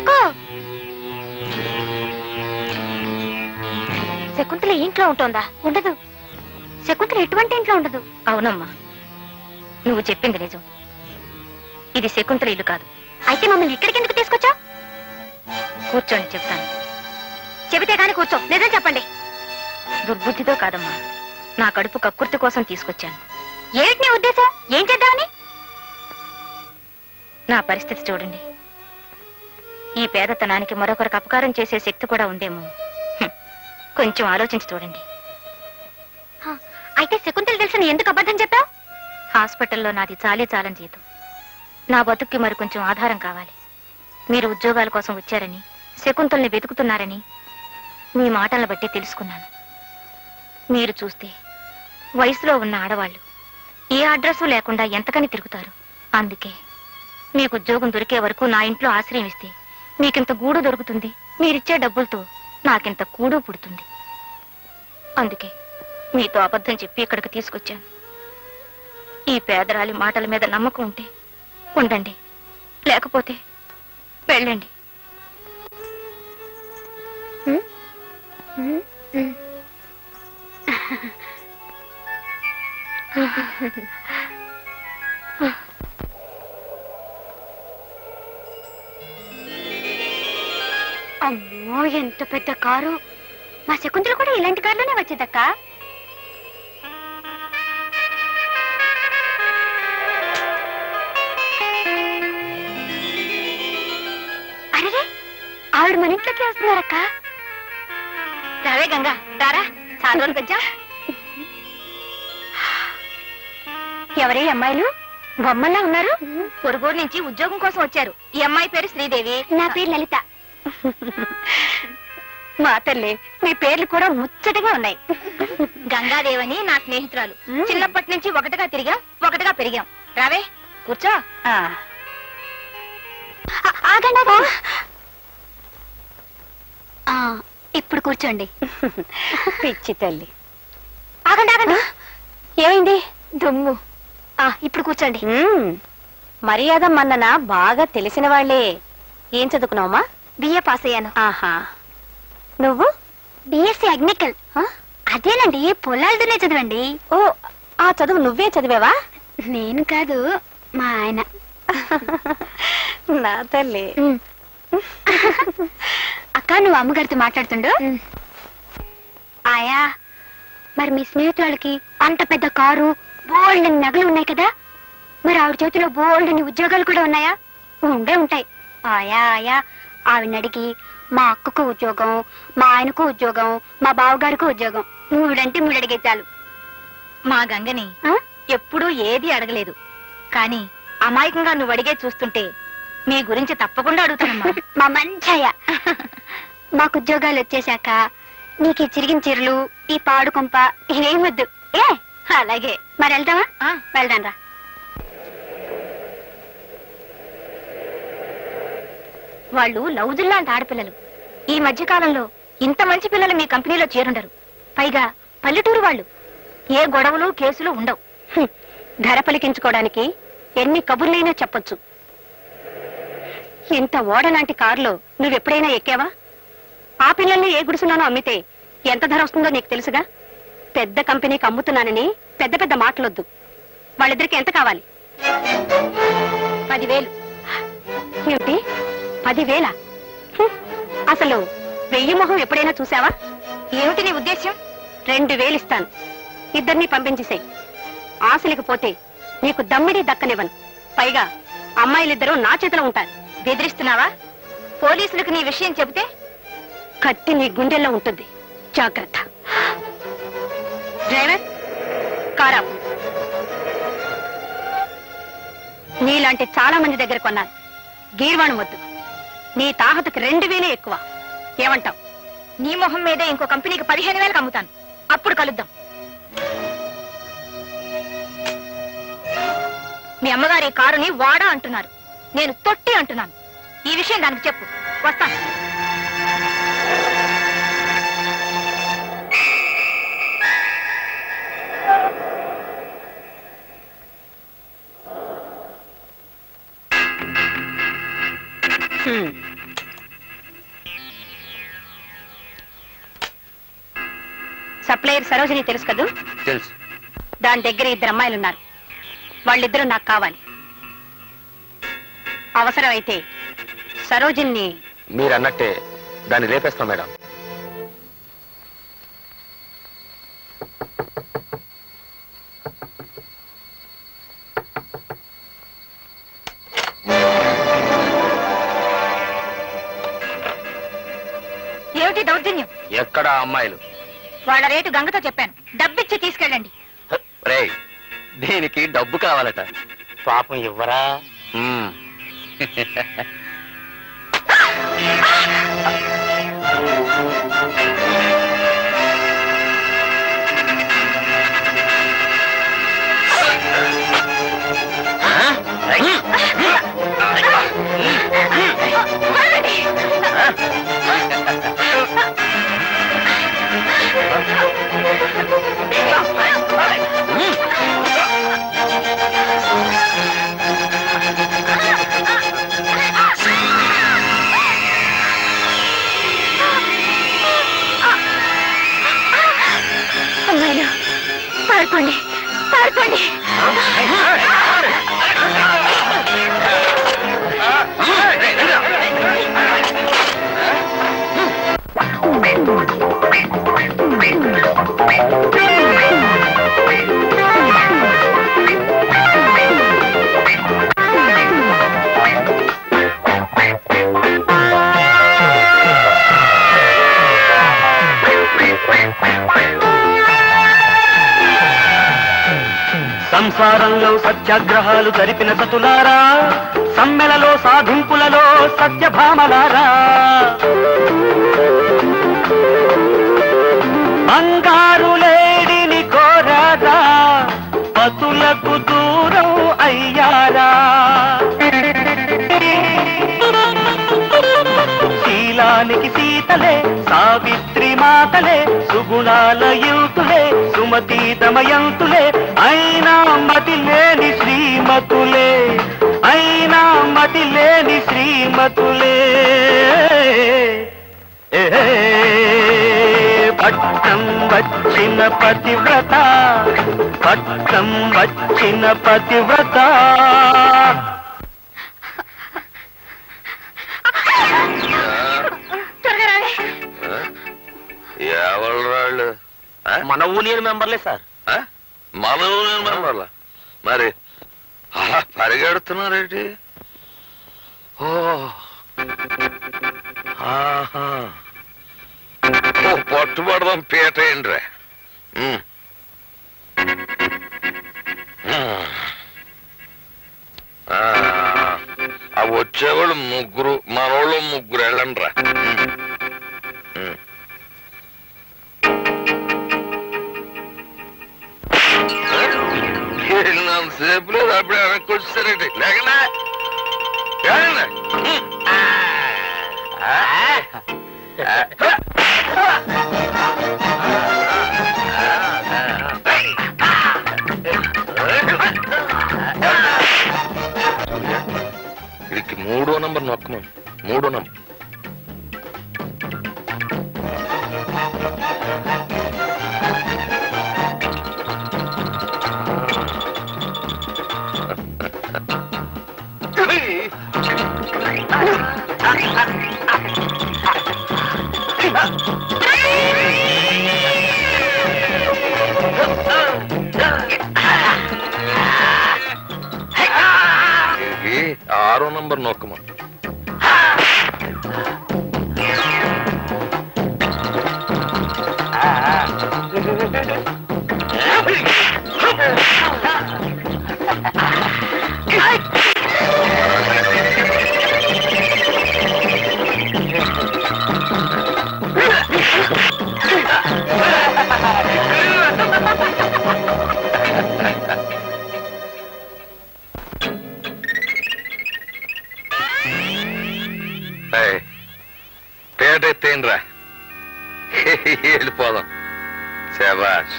తక్కువ. శకుంతల ఇంట్లో ఉంటుందా? ఉండదు. శకుంతల ఎటువంటి ఇంట్లో ఉండదు. అవునమ్మా, నువ్వు చెప్పింది నిజం. ఇది శకుంతల ఇల్లు కాదు. అయితే మమ్మల్ని ఇక్కడికి ఎందుకు తీసుకొచ్చావు? కూర్చోండి, చెప్తాను. చెబితే గాని కూర్చో. నిజం చెప్పండి. దుర్బుద్ధితో కాదమ్మా, నా కడుపు కక్కుర్తి కోసం తీసుకొచ్చాను. ఏమిటి నీ ఉద్దేశం? ఏం చేద్దామని? నా పరిస్థితి చూడండి. ఈ పేదతనానికి మరొకరికి అపకారం చేసే శక్తి కూడా ఉందేమో. కొంచెం ఆలోచించి చూడండి. అయితే శకుంతల తెలిసిన ఎందుకు అబద్ధం చెప్పావు? హాస్పిటల్లో నాది చాలని జీతం. నా బతుక్కి మరి కొంచెం ఆధారం కావాలి. మీరు ఉద్యోగాల కోసం వచ్చారని, శకుంతల్ని వెతుకుతున్నారని మీ మాటలను బట్టి తెలుసుకున్నాను. మీరు చూస్తే వయసులో ఉన్న ఆడవాళ్ళు ఏ అడ్రస్సు లేకుండా ఎంతకని తిరుగుతారు. అందుకే మీకు ఉద్యోగం దొరికే వరకు నా ఇంట్లో ఆశ్రయం ఇస్తే మీకింత గూడు దొరుకుతుంది. మీరిచ్చే డబ్బులతో నాకింత కూడు పుడుతుంది. అందుకే మీతో అబద్ధం చెప్పి ఇక్కడికి తీసుకొచ్చాను. ఈ పేదరాలి మాటల మీద నమ్మకం ఉంటే ఉండండి, లేకపోతే వెళ్ళండి. అమ్మో, ఎంత పెద్ద కారు! మా శకుంతల కూడా ఇలాంటి కారులోనే వచ్చేదక్క. అరే, ఆవిడ మన ఇంట్లోకి వస్తున్నారక్క. రావే గంగా, రారా. చాలా రోజులు వచ్చా. ఎవరే అమ్మాయిలు? బొమ్మల్లా ఉన్నారు. పొరుగురు నుంచి ఉద్యోగం కోసం వచ్చారు. ఈ అమ్మాయి పేరు శ్రీదేవి. నా పేరు లలిత. మా తల్లి, మీ పేర్లు కూడా ముచ్చటగా ఉన్నాయి. గంగాదేవని నా స్నేహితురాలు. చిన్నప్పటి నుంచి ఒకటిగా తిరిగాం, ఒకటిగా పెరిగాం. రావే, కూర్చో. ఇప్పుడు కూర్చోండి. పిచ్చి తల్లి. ఆగండి. ఏమైంది? దుమ్ము. ఇప్పుడు కూర్చోండి. మర్యాద మన్నన బాగా తెలిసిన వాళ్లే. ఏం చదువుకున్నావమ్మా? బిఏ పాస్ అయ్యాను. ఆహా. నువ్వు? బిఎస్సి అగ్నికల్. అదేనండి, పొలాలు దున్నే చదవండి. ఓ, ఆ చదువు నువ్వే చదివావా? నేను కాదు, మా ఆయన. నా తల్లి. అక్క, నువ్వు అమ్మగారితో మాట్లాడుతుండు. ఆయా, మరి మీ స్నేహితురాలకి అంత పెద్ద కారు, బోల్డ్ నగలు ఉన్నాయి కదా, మరి ఆవిడ చేతిలో బోల్డ్ ఉద్యోగాలు కూడా ఉన్నాయా? ఉండే ఉంటాయి. ఆయా ఆవిడని అడిగి మా అక్కకు ఉద్యోగం, మా ఆయనకు ఉద్యోగం, మా బావగారికి ఉద్యోగం, మూడంటే మూడు అడిగే చాలు. మా గంగని ఎప్పుడూ ఏది అడగలేదు, కానీ అమాయకంగా నువ్వు అడిగే చూస్తుంటే మీ గురించి తప్పకుండా అడుగుతానమ్మా. మా మంచయ్య. మాకు ఉద్యోగాలు వచ్చేశాక నీకు చిరిగిన చీరలు, ఈ పాడు కొంప ఇవేం వద్దు. అలాగే. మరి వెళ్దామా? వెళ్దాం రా. వాళ్ళు లౌజుల్లాంటి ఆడపిల్లలు. ఈ మధ్య కాలంలో ఇంత మంచి పిల్లలు మీ కంపెనీలో చేరుండరు. పైగా పల్లెటూరు వాళ్ళు. ఏ గొడవలు, కేసులు ఉండవు. ధర పలికించుకోవడానికి ఎన్ని కబుర్లైనా చెప్పొచ్చు. ఇంత ఓడలాంటి కారులో నువ్వెప్పుడైనా ఎక్కావా? ఆ పిల్లల్ని ఏ గుడిసున్నానో అమ్మితే ఎంత ధర వస్తుందో నీకు తెలుసుగా. పెద్ద కంపెనీకి అమ్ముతున్నానని పెద్ద పెద్ద మాటలొద్దు. వాళ్ళిద్దరికి ఎంత కావాలి? 10,000. ఏమిటి, 10,000? అసలు 1000 మొహం ఎప్పుడైనా చూసావా? ఏమిటి నీ ఉద్దేశ్యం? 2,000 ఇస్తాను. ఇద్దరిని పంపించేసాయి. ఆశలకు పోతే నీకు దమ్మిడి దక్కనివ్వను. పైగా అమ్మాయిలిద్దరూ నా చేతిలో ఉంటారు. బెదిరిస్తున్నావా? పోలీసులకు నీ విషయం చెబితే కత్తి నీ గుండెల్లో ఉంటుంది. జాగ్రత్త. డ్రైవర్, కారా. నీలాంటి చాలా మంది దగ్గర కొన్నాను. గీర్వాణం వద్దు. నీ తాహతకి 2,000 ఎక్కువ. ఏమంటావు? నీ మొహం మీదే ఇంకో కంపెనీకి 15,000కి అమ్ముతాను. అప్పుడు కలుద్దాం. మీ అమ్మగారి కారుని వాడా అంటున్నారు, నేను తొట్టి అంటున్నాను. ఈ విషయం దానికి చెప్పు. వస్తాను. సప్లయర్ సరోజిని తెలుసు కదూ? తెలుసు. దాని దగ్గర 2 అమ్మాయిలు ఉన్నారు. వాళ్ళిద్దరూ నాకు కావాలి. అవసరమైతే సరోజిని మీరు అన్నట్టే దాన్ని రేపేస్తాం మేడం. ఏమిటి దౌర్జన్యం? ఎక్కడ అమ్మాయిలు? వాళ్ళ రేటు గంగతో చెప్పాను, డబ్బిచ్చి తీసుకెళ్ళండి. రేయ్, దీనికి డబ్బు కావాలట. పాపం ఇవ్వరా? అమ్మాయిలు పారిపోండి, పారిపోండి. సంసారంలో సత్యాగ్రహాలు జరిపిన సతులారా, సమ్మెలలో సాధింపులలో సత్యభామలారా, బంగారు లేడిని కోరారా, పతులకు దూరం అయ్యారా, శీలానికి సీతలే సావిత్రి మాతలే, సుగుణాల యుతులే సుమతి దమయంతులే, అయినా మతి లేని శ్రీమతులే, అయినా మతి లేని శ్రీమతులే. పట్నం వచ్చిన పతివ్రత, పట్నం వచ్చిన పతివ్రత. ఎవరు రాళ్ళు? మన యూనియన్ మెంబర్లే సార్. మన యూనియన్ మెంబర్లా? మరి అలా పరిగెడుతున్నారేంటి? ఓ పట్టుబడదాం పీట ఏంట్రా. అవి వచ్చేవాళ్ళు 3, మనోళ్ళు 3 వెళ్ళండి రా. సేపు లేదు, అప్పుడే వెనక్కి వచ్చేసారండి. లేకనా వీడికి 3వ నంబర్ నొక్కమని. 3వ నంబర్ ఇది 6వ నంబర్ నొక్కమని. పేట ఎత్తేనరా, వెళ్ళిపోదాం. శభాష్.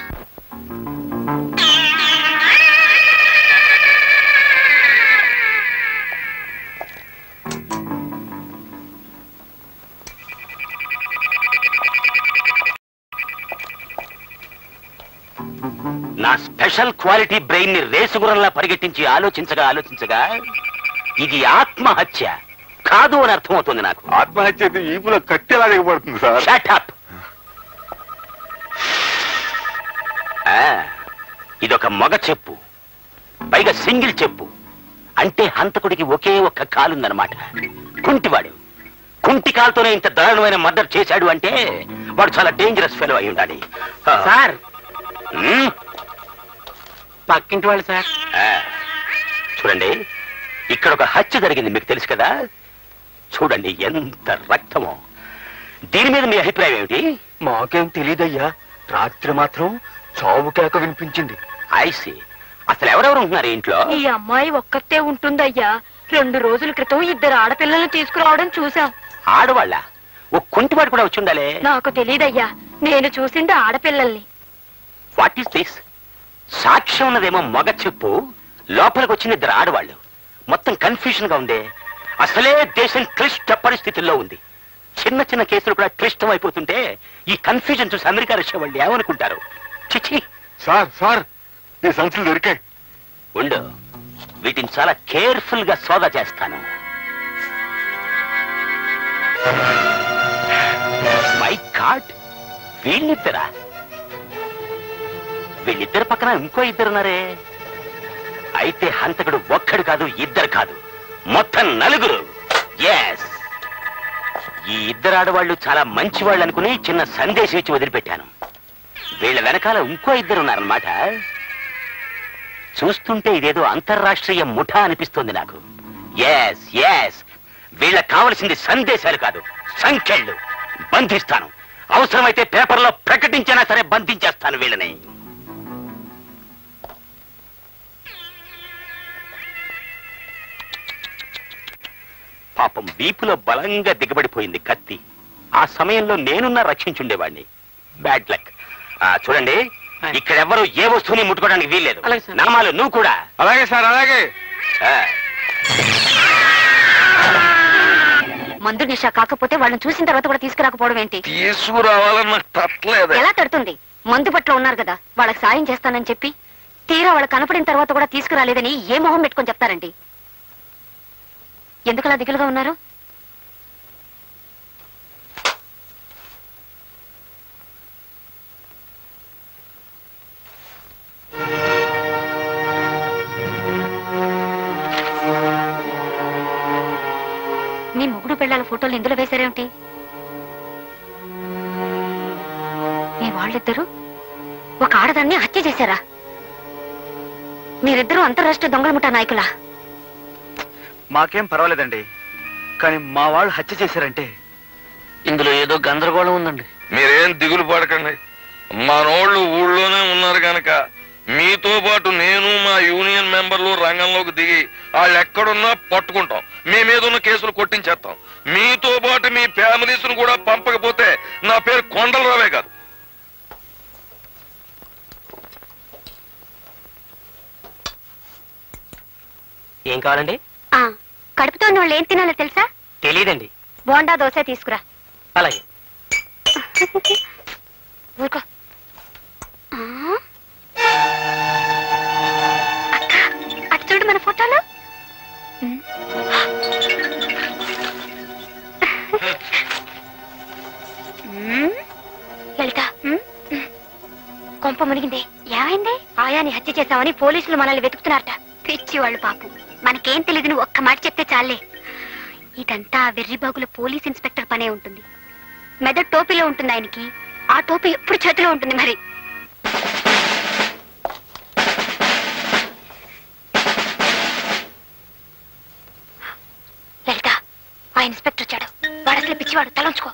స్పెషల్ క్వాలిటీ బ్రెయిన్ ని రేసుగురంలా పరిగెట్టించి ఆలోచించగా ఇది ఆత్మహత్య కాదు అని అర్థమవుతుంది నాకు. ఆత్మహత్య అయితే ఈపులో కట్టెలా దిగబడుతుంది సార్. Shut up. ఇదొక మగ చెప్పు, పైగా సింగిల్ చెప్పు. అంటే హంతకుడికి ఒకే ఒక్క కాలుందనమాట. కుంటివాడు కుంటి కాలుతోనే ఇంత దారుణమైన మర్డర్ చేశాడు అంటే వాడు చాలా డేంజరస్ ఫెలో అయి ఉండాలి. సార్ పక్కింటి వాళ్ళు సార్. చూడండి, ఇక్కడ ఒక హత్య జరిగింది, మీకు తెలుసు కదా. చూడండి ఎంత రక్తమో. దీని మీద మీ అభిప్రాయం ఏమిటి? మాకేం తెలీదయ్యా, రాత్రి మాత్రం చావు కేక వినిపించింది. ఐసి, అసలు ఎవరెవరు ఉంటున్నారు ఇంట్లో? ఈ అమ్మాయి ఒక్కతే ఉంటుందయ్యా. 2 రోజుల క్రితం 2 ఆడపిల్లల్ని తీసుకురావడం చూసాం. ఆడవాళ్ళ? ఓ కుంటివాడు కూడా వచ్చి ఉండాలి. నాకు తెలీదయ్యా, నేను చూసింది ఆడపిల్లల్ని. What is this? సాక్ష్యం ఉన్నదేమో మగ చెప్పు, లోపలికి వచ్చిన 2 ఆడవాళ్ళు. మొత్తం కన్ఫ్యూజన్ గా ఉంది. అసలే దేశం క్లిష్ట పరిస్థితుల్లో ఉంది. చిన్న చిన్న కేసులు కూడా క్లిష్టం అయిపోతుంటే ఈ కన్ఫ్యూజన్ చూసి అమెరికా రష్యా వాళ్ళు ఏమనుకుంటారు? చిచి. సార్ ఈ సంచులు దొరికాయి. ఉండు, వీటిని చాలా కేర్ఫుల్ గా సోదా చేస్తాను. మై గాడ్, వీళ్ళిద్దరా? వీళ్ళిద్దరు పక్కన ఇంకో 2 ఉన్నారే. అయితే హంతకుడు ఒక్కడు కాదు, 2 కాదు, మొత్తం 4. ఎస్, ఈ 2 ఆడవాళ్లు చాలా మంచి వాళ్ళు అనుకుని చిన్న సందేశం ఇచ్చి వదిలిపెట్టాను. వీళ్ళ వెనకాల ఇంకో 2 ఉన్నారన్నమాట. చూస్తుంటే ఇదేదో అంతర్రాష్ట్రీయ ముఠా అనిపిస్తోంది నాకు. ఎస్ ఎస్, వీళ్ళకి కావలసింది సందేశాలు కాదు, సంఖ్యలు. బంధిస్తాను, అవసరమైతే పేపర్లో ప్రకటించినా సరే బంధించేస్తాను వీళ్ళని. పాపం వీపులో బలంగా దిగబడిపోయింది కత్తి. ఆ సమయంలో నేనున్నా రక్షించుండేవాడిని. Bad luck. చూడండి, ఇక్కడెవ్వరూ ఏ వస్తువుని ముట్టుకోవడానికి వీల్లేదు. నామాలు నువ్వు కూడా. అలాగే సార్, అలాగే. మందు నిషా కాకపోతే వాళ్ళని చూసిన తర్వాత కూడా తీసుకురాకపోవడం ఏంటి? తీసుకురావాలని నాకు తట్టలేదు. ఎలా తడుతుంది? మందు పట్ల ఉన్నారు కదా, వాళ్ళకి సాయం చేస్తానని చెప్పి తీరా వాళ్ళకి కనపడిన తర్వాత కూడా తీసుకురాలేదని ఏ మొహం పెట్టుకొని చెప్తారండి? ఎందుకలా దిగులుగా ఉన్నారు? మీ మొగుడు పిల్లల ఫోటోలు ఇందులో వేశారేమిటి? మీ వాళ్ళిద్దరూ ఒక ఆడదాన్ని హత్య చేశారా? మీరిద్దరూ అంతర్రాష్ట్రీయ దొంగల ముఠా నాయకులా? మాకేం పర్వాలేదండి, కానీ మా వాళ్ళు హత్య చేశారంటే ఇందులో ఏదో గందరగోళం ఉందండి. మీరేం దిగులు పడకండి. మనోళ్ళు ఊళ్ళోనే ఉన్నారు గనక మీతో పాటు నేను మా యూనియన్ మెంబర్లు రంగంలోకి దిగి వాళ్ళు ఎక్కడున్నా పట్టుకుంటాం. మీ మీద ఉన్న కేసులు కొట్టించేస్తాం. మీతో పాటు మీ ఫ్యామిలీస్ ను కూడా పంపకపోతే నా పేరు కొండలరావే కాదు. ఏం కావాలండి? కడుపుతో ఉన్న వాళ్ళు ఏం తినాలో తెలుసా? తెలియదండి. బోండా దోశ తీసుకురా. అలాగే. ఊరుకో. అక్క, అటు చూడు మన ఫోటోలు. లలిత, కొంప మునిగింది. ఏమైంది? ఆయాని హత్య చేశామని పోలీసులు మనల్ని వెతుకుతున్నారట. పిచ్చి వాళ్ళు పాపం. మనకేం తెలియదు, నువ్వు ఒక్క మాట చెప్తే చాలే. ఇదంతా వెర్రిబాగుల పోలీస్ ఇన్స్పెక్టర్ పనే ఉంటుంది. మెదడు టోపీలో ఉంటుంది ఆయనకి. ఆ టోపీ ఎప్పుడు చేతిలో ఉంటుంది మరి. లలిత, ఆ ఇన్స్పెక్టర్ వచ్చాడు. వాడు అసలు పిచ్చివాడు, తలంచుకో.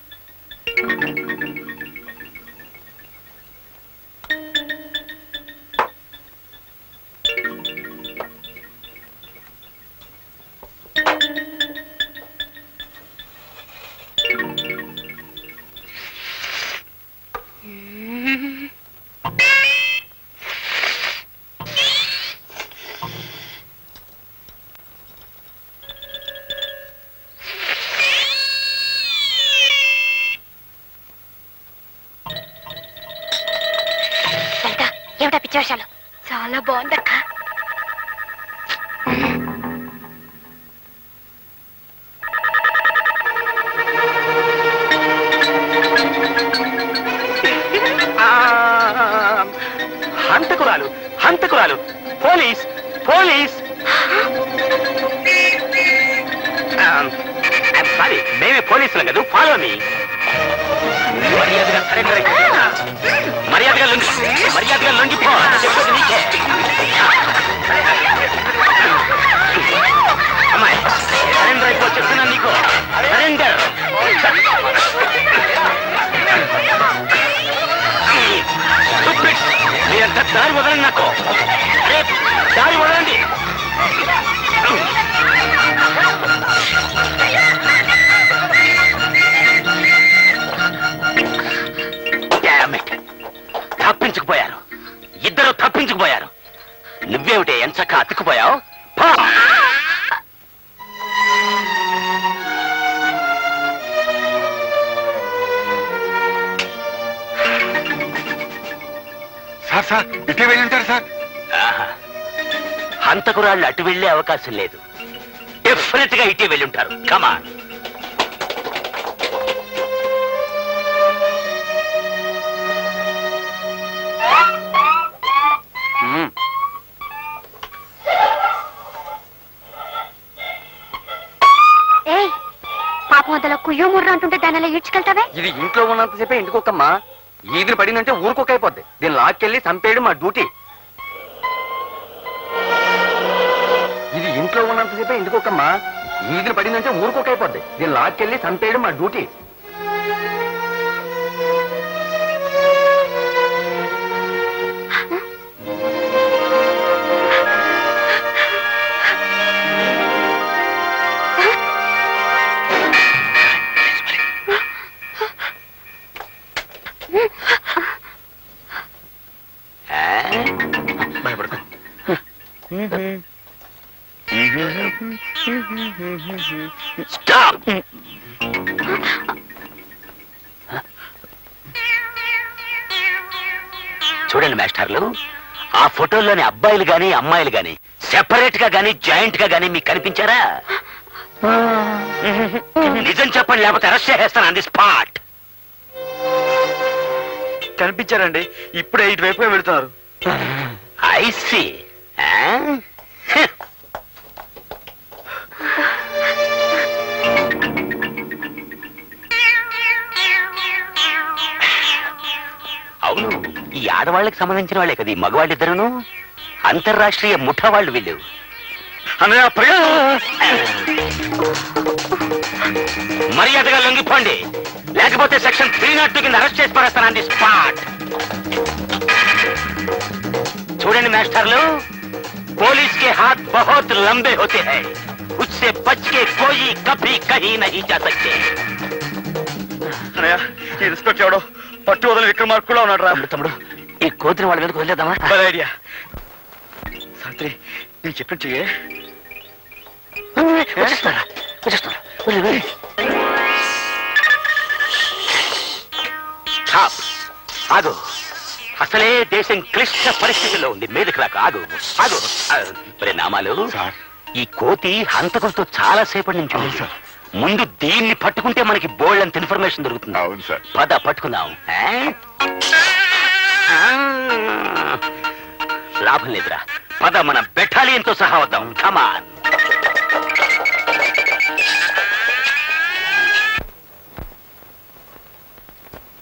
ఏమిటా పిచ్చి వేషాలు? చాలా బాగుందక్క. హంతకురాలు హంతకురాలు పోలీస్ పోలీస్ సారీ మేమే పోలీసులం కదా ఫాలో మీ మర్యాదగా సరెండర్ అయిపోతున్నా మర్యాదగా లొంగిపో చెప్పేది నీకే అమ్మాయి సరెండర్ అయిపో చెప్తున్నా నీకు సరెండర్ మీరంతా దారి వదలండి నాకు దారి వదలండి తప్పించుకుపోయారు ఇద్దరు తప్పించుకుపోయారు నువ్వేమిటే ఎంచక్క అతుక్కుపోయావు సార్ సార్ ఇటే వెళ్ళి ఉంటారు సార్. హంతకురాళ్ళు అటు వెళ్లే అవకాశం లేదు డెఫినెట్ గా ఇటే వెళ్ళి ఉంటారు కమాన్ ఏయ్ పాపం అదలా కుయ్యో ముర్ర అంటుంటే దాని అలా ఈడ్చుకెళ్తావే. ఇది ఇంట్లో ఉన్నంతసేపే ఇంటికొక్కమ్మా, ఈదిని పడిందంటే ఊరుకోక అయిపోద్ది. దీన్ని లాక్కెళ్ళి చంపేయడం మా డ్యూటీ. ఇది ఇంట్లో ఉన్నంతసేపే ఇంటికొక్కమ్మా, ఈదిని పడిందంటే ఊరుకోక అయిపోద్ది. దీన్ని లాక్కెళ్ళి చంపేయడం మా డ్యూటీ. స్టాప్ చూడండి మాస్టర్లు ఆ ఫోటోల్లోని అబ్బాయిలు గాని అమ్మాయిలు గాని సెపరేట్ గా గాని జాయింట్ గా గాని మీకు కనిపించారా నిజం చెప్పండి లేకపోతే అరెస్ట్ చేసేస్తాను ఆన్ ది స్పాట్ కనిపించారండి, ఇప్పుడే ఇటువైపుగా వెళ్తున్నారు. ఐ సీ అవును ఈ ఆడవాళ్ళకి సంబంధించిన వాళ్ళే కదా ఈ మగవాళ్ళిద్దరును అంతర్రాష్ట్రీయ ముఠా వాళ్ళు వీళ్ళు మర్యాదగా లొంగిపోండి లేకపోతే సెక్షన్ 302 కింద అరెస్ట్ చేసి పడేస్తాను ఆన్ ది స్పాట్ చూడండి మాస్టర్లు पुलिस के हाथ बहुत लंबे होते हैं उससे बच के कोई कभी कहीं नहीं जा सकते ఈ ఇన్స్పెక్టర్ ఎవడో పట్టు వదల విక్రమార్కుల్లో ఉన్నాడు రా. తమ్ముడు ఈ కోతిని వాళ్ళ మీదకి వదిలేద్దామా ఐడియా. సాత్రి నేను చెప్పినట్టు చెయ్యే. వచ్చేస్తారా వచ్చేస్తారా ఆగు అసలే దేశం క్లిష్ట పరిస్థితుల్లో ఉంది మీదకి రాక ఆగు ఆగు నామాలు ఈ కోతి హంతకులతో చాలా సేపటి నుంచి ఉంది ముందు దీన్ని పట్టుకుంటే మనకి బోల్డ్ అంత ఇన్ఫర్మేషన్ దొరుకుతుంది అవును సార్. పద పట్టుకుందాం లాభం లేదురా పద మన బెటాలియన్తో సహా వద్దాం కమాన్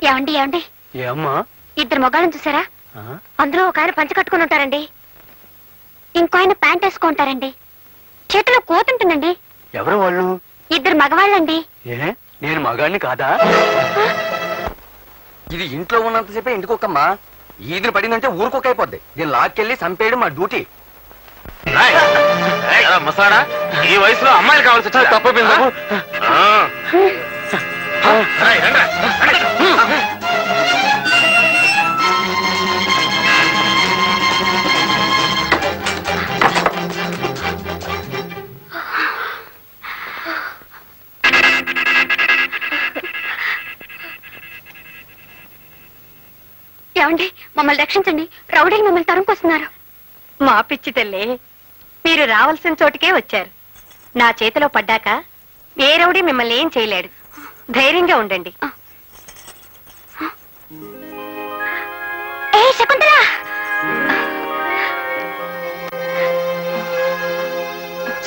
ఏమండి ఏమండి ఏమ్మా ఇద్దరు మొగాళ్ళని చూసారా అందులో ఒక ఆయన పంచ కట్టుకుని ఉంటారండి ఇంకో ఆయన ప్యాంట్ వేసుకుంటారండి చేతిలో కోతుంటుందండి ఎవరు వాళ్ళు? ఇద్దరు మగవాళ్ళండి ఏ నేను మగాడిని కాదా? ఇది ఇంట్లో ఉన్నంతసేపే ఇంటికొక్కమ్మా, ఈదిని పడిందంటే ఊరుకోక అయిపోద్ది. దీన్ని లాక్కెళ్ళి చంపేయడం మా డ్యూటీ. మసాడా ఈ వయసులో అమ్మాయిలు కావాల్సి వచ్చా తప్పపోయిందా? ఏమండి మమ్మల్ని రక్షించండి రౌడీలు మమ్మల్ని తరుముకొస్తున్నారు మా పిచ్చి తల్లి, మీరు రావాల్సిన చోటుకే వచ్చారు. నా చేతిలో పడ్డాక ఏ రౌడీ మిమ్మల్ని ఏం చేయలేడు. ధైర్యంగా ఉండండి. ఏ శకుంతల,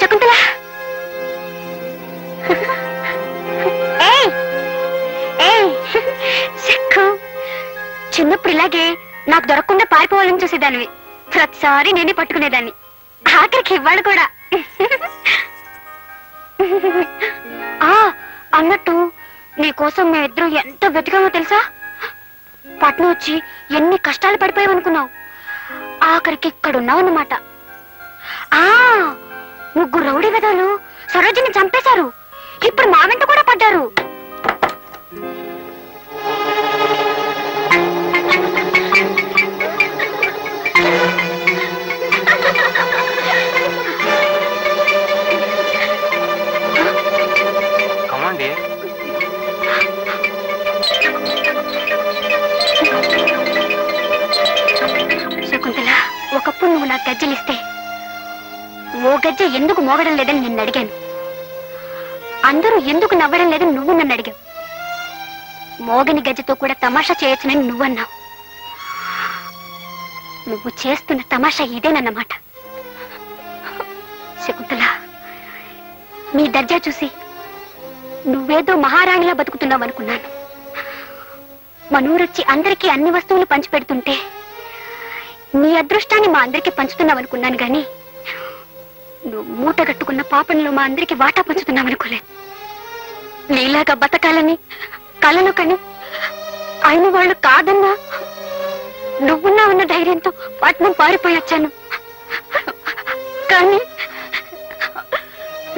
శకుంతల, చిన్నప్పుడు ఇలాగే నాకు దొరకకుండా పారిపోవాలని చూసేదానివి. ప్రతిసారి నేనే పట్టుకునేదాన్ని. ఆఖరికి ఇవ్వాలి కూడా. అన్నట్టు నీకోసం మేమిద్దరూ ఎంత వెతికామో తెలుసా? పట్నం వచ్చి ఎన్ని కష్టాలు పడిపోయామనుకున్నావు. ఆఖరికి ఇక్కడున్నావు అన్నమాట. ముగ్గురు రౌడీ వెధవలు సరోజిని చంపేశారు. ఇప్పుడు మా వెంట కూడా పడ్డారు. శకుంతల, ఒకప్పుడు నువ్వు నాకు గజ్జలిస్తే ఓ గజ్జ ఎందుకు మోగడం లేదని నిన్ను అడిగాను. అందరూ ఎందుకు నవ్వడం లేదని నువ్వు నన్ను అడిగావు. మోగని గజ్జతో కూడా తమాషా చేయొచ్చునని నువ్వన్నావు. నువ్వు చేస్తున్న తమాషా ఇదేనన్నమాట. శకుంతల, నీ దర్జా చూసి నువ్వేదో మహారాణిలా బతుకుతున్నావు అనుకున్నాను. మనూరొచ్చి అందరికీ అన్ని వస్తువులు పంచిపెడుతుంటే నీ అదృష్టాన్ని మా అందరికీ పంచుతున్నావనుకున్నాను గాని నువ్వు మూట కట్టుకున్న పాపంలో మా అందరికీ వాటా పంచుతున్నావనుకోలేదు. నీలాగా బతకాలని కలను కని అయిన వాళ్ళు కాదన్నా నువ్వున్నావన్న ధైర్యంతో పట్నం పారిపోయొచ్చాను. కానీ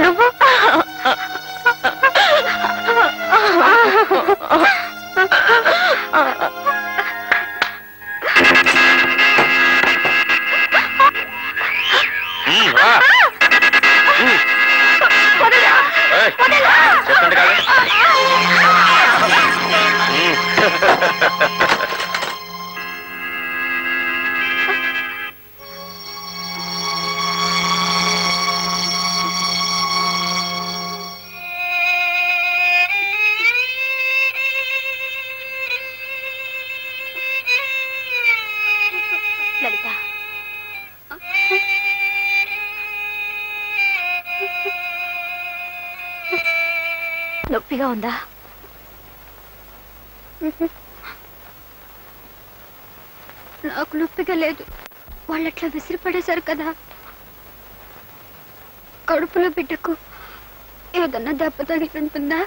నువ్వు చెప్పండి కాదు. లలిత, నొప్పిగా ఉందా? నాకు నొప్పిగా లేదు. వాళ్ళట్లా విసిరిపడేశారు కదా. కడుపులో బిడ్డకు ఏదన్నా దెబ్బ తగిలింటుందా?